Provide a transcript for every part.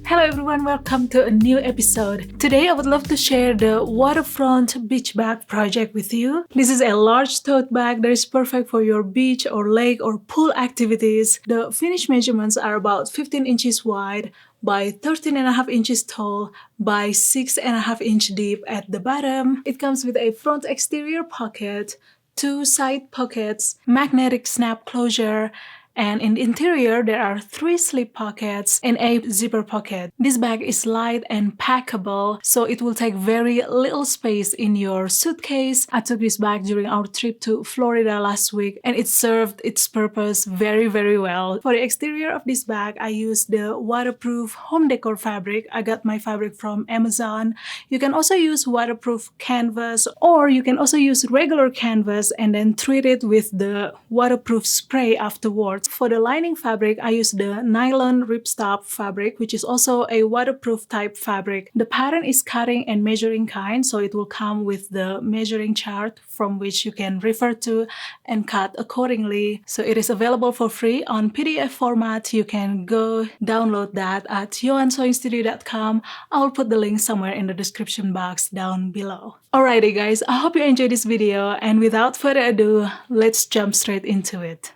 Hello everyone, welcome to a new episode. Today I would love to share the Waterfront Beach Bag project with you. This is a large tote bag that is perfect for your beach or lake or pool activities. The finished measurements are about 15 inches wide by 13.5 inches tall by 6.5 inch deep at the bottom. It comes with a front exterior pocket, 2 side pockets, magnetic snap closure, and in the interior, there are 3 slip pockets and a zipper pocket. This bag is light and packable, so it will take very little space in your suitcase. I took this bag during our trip to Florida last week, and it served its purpose very well. For the exterior of this bag, I used the waterproof home decor fabric. I got my fabric from Amazon. You can also use waterproof canvas, or you can also use regular canvas and then treat it with the waterproof spray afterwards. For the lining fabric, I use the nylon ripstop fabric, which is also a waterproof type fabric. The pattern is cutting and measuring kind, so it will come with the measuring chart from which you can refer to and cut accordingly. So it is available for free on PDF format. You can go download that at YoanSewingStudio.com. I'll put the link somewhere in the description box down below. Alrighty guys, I hope you enjoyed this video, and without further ado, let's jump straight into it.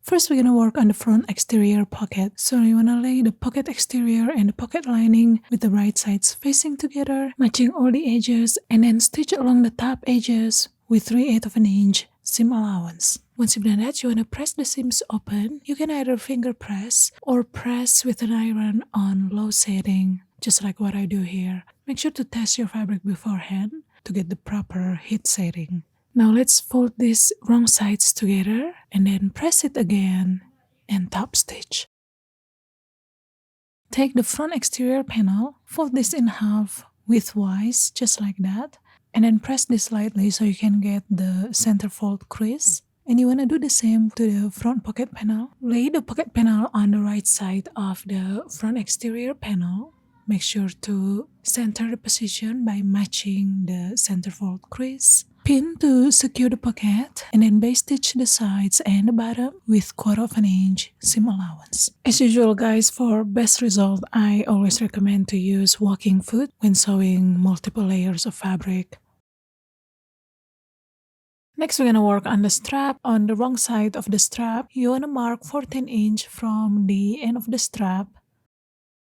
First, we're gonna work on the front exterior pocket. So you wanna lay the pocket exterior and the pocket lining with the right sides facing together, matching all the edges, and then stitch along the top edges with 3/8 of an inch seam allowance. Once you've done that, you wanna press the seams open. You can either finger press or press with an iron on low setting, just like what I do here. Make sure to test your fabric beforehand to get the proper heat setting. Now let's fold these wrong sides together and then press it again and top stitch. Take the front exterior panel, fold this in half widthwise, just like that, and then press this lightly so you can get the center fold crease. And you want to do the same to the front pocket panel. Lay the pocket panel on the right side of the front exterior panel. Make sure to center the position by matching the center fold crease. Pin to secure the pocket, and then base stitch the sides and the bottom with 1/4 of an inch seam allowance. As usual guys, for best result, I always recommend to use walking foot when sewing multiple layers of fabric. Next, we're gonna work on the strap. On the wrong side of the strap, you wanna mark 14 inch from the end of the strap.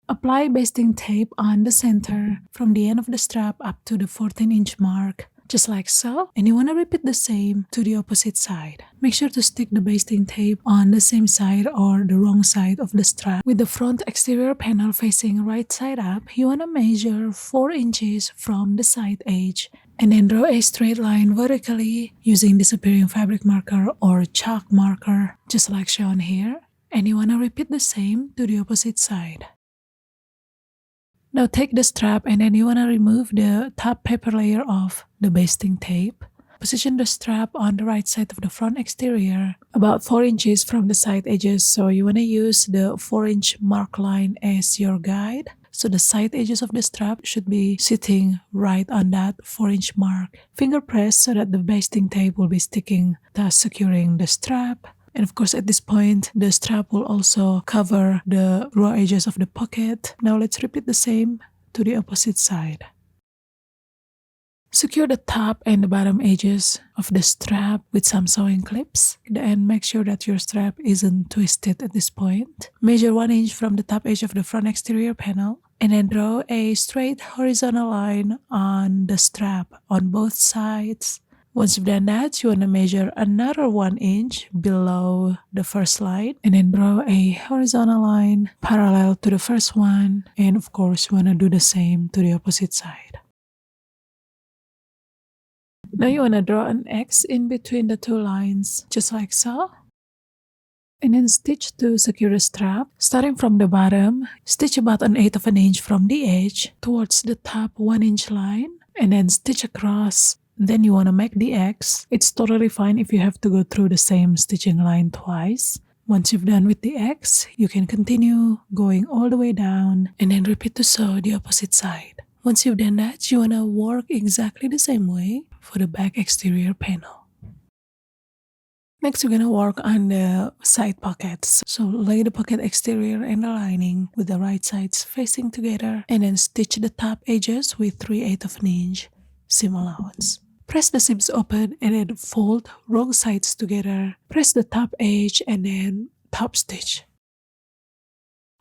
Apply basting tape on the center from the end of the strap up to the 14 inch mark, just like so, and you want to repeat the same to the opposite side. Make sure to stick the basting tape on the same side or the wrong side of the strap. With the front exterior panel facing right side up, you want to measure 4 inches from the side edge and then draw a straight line vertically using disappearing fabric marker or chalk marker, just like shown here, and you want to repeat the same to the opposite side. Now take the strap and then you want to remove the top paper layer of the basting tape. Position the strap on the right side of the front exterior, about 4 inches from the side edges, so you want to use the 4-inch mark line as your guide. So the side edges of the strap should be sitting right on that 4-inch mark. Finger press so that the basting tape will be sticking, thus securing the strap. And of course, at this point, the strap will also cover the raw edges of the pocket. Now let's repeat the same to the opposite side. Secure the top and the bottom edges of the strap with some sewing clips, and make sure that your strap isn't twisted at this point. Measure 1 inch from the top edge of the front exterior panel, and then draw a straight horizontal line on the strap on both sides. Once you've done that, you want to measure another 1 inch below the first line and then draw a horizontal line parallel to the first one. And of course, you want to do the same to the opposite side. Now you want to draw an X in between the two lines, just like so. And then stitch to secure the strap. Starting from the bottom, stitch about 1/8 of an inch from the edge towards the top 1 inch line, and then stitch across. Then you want to make the X. It's totally fine if you have to go through the same stitching line twice. Once you've done with the X, you can continue going all the way down and then repeat to sew the opposite side. Once you've done that, you want to work exactly the same way for the back exterior panel. Next, we're gonna work on the side pockets. So lay the pocket exterior and the lining with the right sides facing together and then stitch the top edges with 3/8 of an inch seam allowance. Press the seams open and then fold wrong sides together. Press the top edge and then top stitch.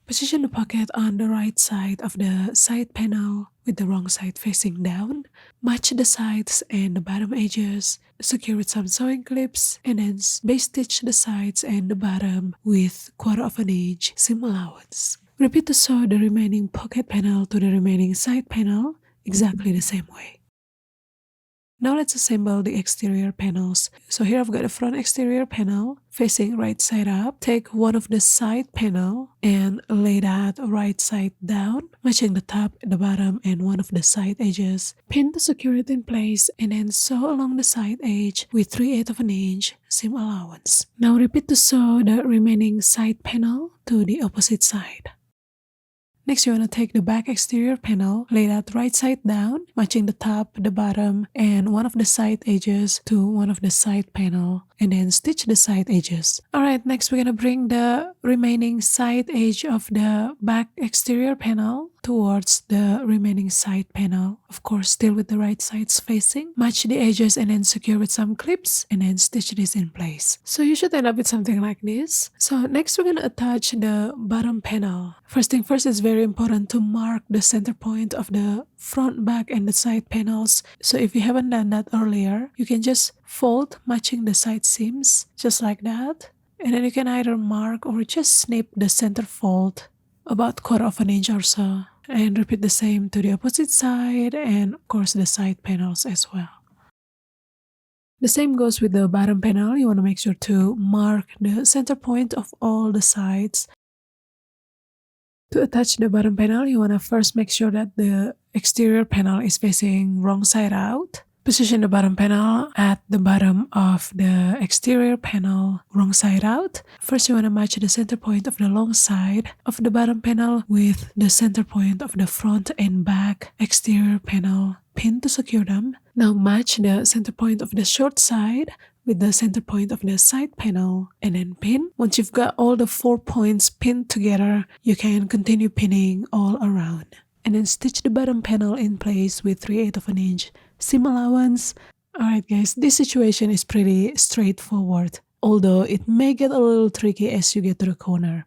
Position the pocket on the right side of the side panel with the wrong side facing down. Match the sides and the bottom edges. Secure with some sewing clips and then base stitch the sides and the bottom with 1/4 of an inch seam allowance. Repeat to sew the remaining pocket panel to the remaining side panel exactly the same way. Now let's assemble the exterior panels. So here I've got a front exterior panel facing right side up. Take one of the side panel and lay that right side down, matching the top, the bottom, and one of the side edges. Pin to secure it in place and then sew along the side edge with 3/8 of an inch seam allowance. Now repeat to sew the remaining side panel to the opposite side. Next, you want to take the back exterior panel, lay that right side down, matching the top, the bottom, and one of the side edges to one of the side panel, and then stitch the side edges. Alright, next we're going to bring the remaining side edge of the back exterior panel towards the remaining side panel. Of course, still with the right sides facing. Match the edges and then secure with some clips and then stitch this in place. So you should end up with something like this. So next we're going to attach the bottom panel. First thing first, it's very important to mark the center point of the front, back, and the side panels. So if you haven't done that earlier, you can just fold matching the side seams just like that. And then you can either mark or just snip the center fold about 1/4 of an inch or so. And repeat the same to the opposite side and of course the side panels as well. The same goes with the bottom panel. You want to make sure to mark the center point of all the sides. To attach the bottom panel, you want to first make sure that the exterior panel is facing wrong side out. Position the bottom panel at the bottom of the exterior panel, wrong side out. First, you want to match the center point of the long side of the bottom panel with the center point of the front and back exterior panel. Pin to secure them. Now match the center point of the short side with the center point of the side panel and then pin. Once you've got all the 4 points pinned together, you can continue pinning all around. And then stitch the bottom panel in place with 3/8 of an inch seam allowance. Alright guys, this situation is pretty straightforward, although it may get a little tricky as you get to the corner.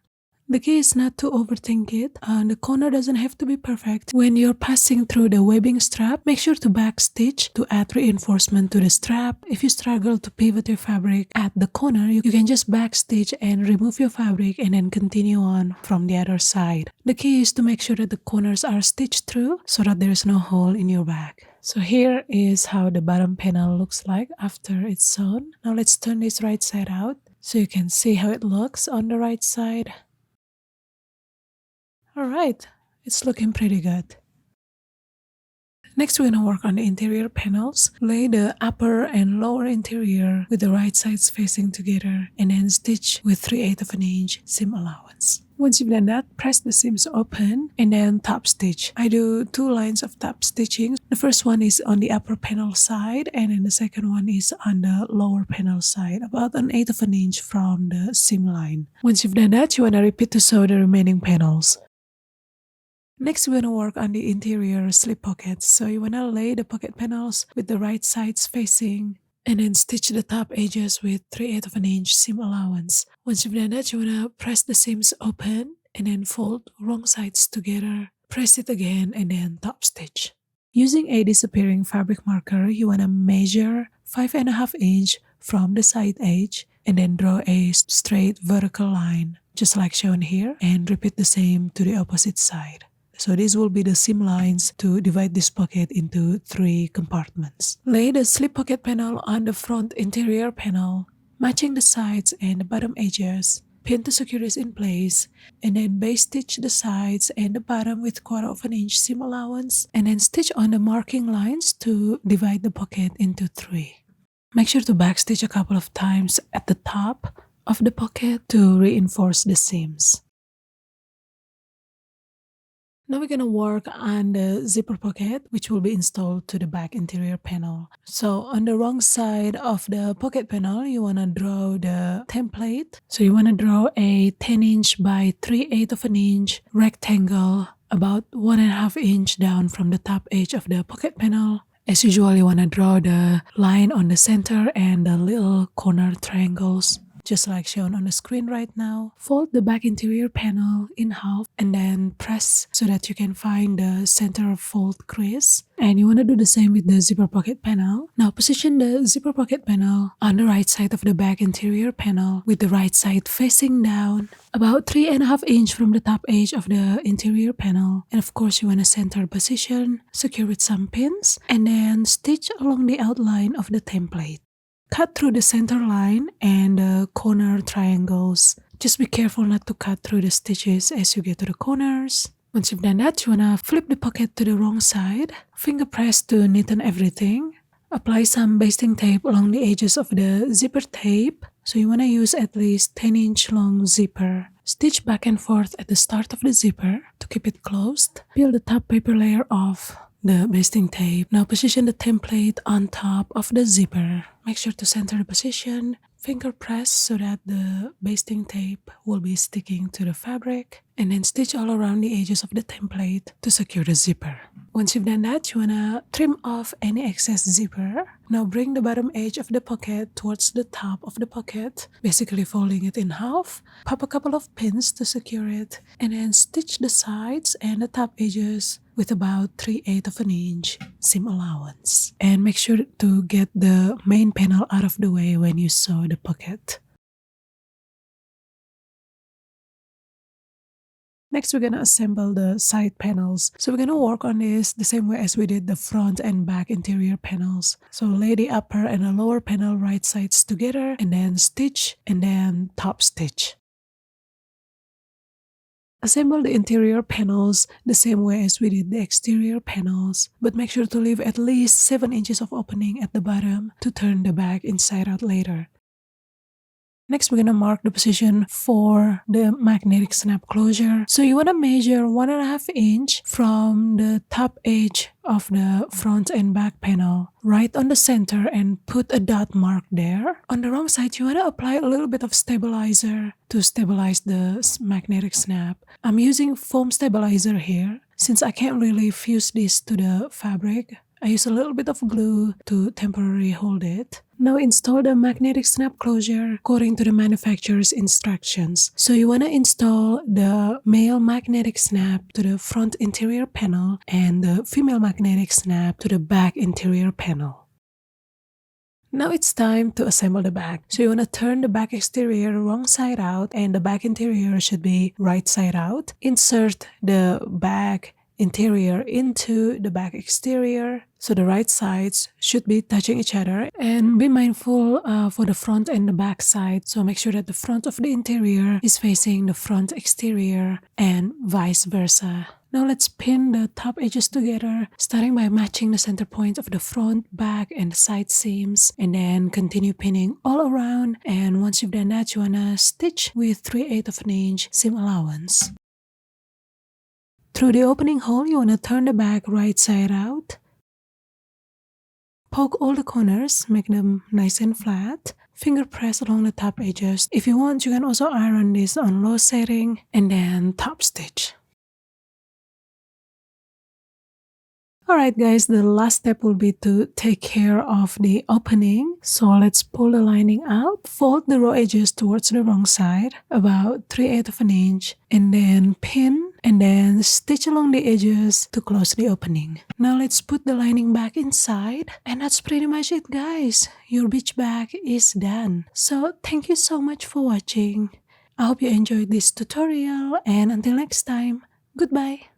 The key is not to overthink it. The corner doesn't have to be perfect. When you're passing through the webbing strap, make sure to back stitch to add reinforcement to the strap. If you struggle to pivot your fabric at the corner, you can just back stitch and remove your fabric and then continue on from the other side. The key is to make sure that the corners are stitched through so that there is no hole in your bag. So here is how the bottom panel looks like after it's sewn. Now let's turn this right side out so you can see how it looks on the right side. Alright, it's looking pretty good. Next, we're gonna work on the interior panels. Lay the upper and lower interior with the right sides facing together and then stitch with 3/8 of an inch seam allowance. Once you've done that, press the seams open and then top stitch. I do 2 lines of top stitching. The first one is on the upper panel side and then the second one is on the lower panel side, about 1/8 of an inch from the seam line. Once you've done that, you want to repeat to sew the remaining panels. Next, we're going to work on the interior slip pockets. So you want to lay the pocket panels with the right sides facing and then stitch the top edges with 3/8 of an inch seam allowance. Once you've done that, you want to press the seams open and then fold wrong sides together. Press it again and then top stitch. Using a disappearing fabric marker, you want to measure 5.5 inch from the side edge and then draw a straight vertical line, just like shown here, and repeat the same to the opposite side. So these will be the seam lines to divide this pocket into 3 compartments. Lay the slip pocket panel on the front interior panel, matching the sides and the bottom edges. Pin to secure this in place, and then base stitch the sides and the bottom with 1/4 of an inch seam allowance, and then stitch on the marking lines to divide the pocket into 3. Make sure to backstitch a couple of times at the top of the pocket to reinforce the seams. Now we're gonna work on the zipper pocket, which will be installed to the back interior panel. So on the wrong side of the pocket panel, you wanna draw the template. So you wanna draw a 10" by 3/8 of an inch rectangle about 1.5 inch down from the top edge of the pocket panel. As usual, you wanna draw the line on the center and the little corner triangles, just like shown on the screen right now. Fold the back interior panel in half and then press so that you can find the center fold crease. And you want to do the same with the zipper pocket panel. Now position the zipper pocket panel on the right side of the back interior panel with the right side facing down, about 3.5 inch from the top edge of the interior panel. And of course you want to center position, secure with some pins, and then stitch along the outline of the template. Cut through the center line and the corner triangles. Just be careful not to cut through the stitches as you get to the corners. Once you've done that, you wanna flip the pocket to the wrong side. Finger press to neaten everything. Apply some basting tape along the edges of the zipper tape. So you wanna use at least 10" long zipper. Stitch back and forth at the start of the zipper to keep it closed. Peel the top paper layer off the basting tape. Now position the template on top of the zipper. Make sure to center the position. Finger press so that the basting tape will be sticking to the fabric, and then stitch all around the edges of the template to secure the zipper. Once you've done that, you wanna trim off any excess zipper. Now bring the bottom edge of the pocket towards the top of the pocket, basically folding it in half. Pop a couple of pins to secure it, and then stitch the sides and the top edges with about 3/8 of an inch seam allowance. And make sure to get the main panel out of the way when you sew the pocket. Next, we're gonna assemble the side panels. So we're gonna work on this the same way as we did the front and back interior panels. So lay the upper and the lower panel right sides together, and then stitch, and then top stitch. Assemble the interior panels the same way as we did the exterior panels, but make sure to leave at least 7 inches of opening at the bottom to turn the bag inside out later. Next, we're gonna mark the position for the magnetic snap closure. So you wanna measure 1.5 inch from the top edge of the front and back panel, right on the center, and put a dot mark there. On the wrong side, you wanna apply a little bit of stabilizer to stabilize the magnetic snap. I'm using foam stabilizer here. Since I can't really fuse this to the fabric, I use a little bit of glue to temporarily hold it. Now install the magnetic snap closure according to the manufacturer's instructions. So you want to install the male magnetic snap to the front interior panel and the female magnetic snap to the back interior panel. Now it's time to assemble the bag. So you want to turn the back exterior wrong side out, and the back interior should be right side out. Insert the back interior into the back exterior, so the right sides should be touching each other, and be mindful for the front and the back side. So make sure that the front of the interior is facing the front exterior and vice versa. Now let's pin the top edges together, starting by matching the center point of the front, back, and the side seams, and then continue pinning all around. And once you've done that, you wanna stitch with 3/8 of an inch seam allowance. Through the opening hole, you want to turn the bag right side out. Poke all the corners, make them nice and flat. Finger press along the top edges. If you want, you can also iron this on low setting, and then top stitch. Alright guys, the last step will be to take care of the opening. So let's pull the lining out, fold the raw edges towards the wrong side, about 3/8 of an inch, and then pin, and then stitch along the edges to close the opening. Now let's put the lining back inside, and that's pretty much it guys. Your beach bag is done. So thank you so much for watching. I hope you enjoyed this tutorial, and until next time, goodbye.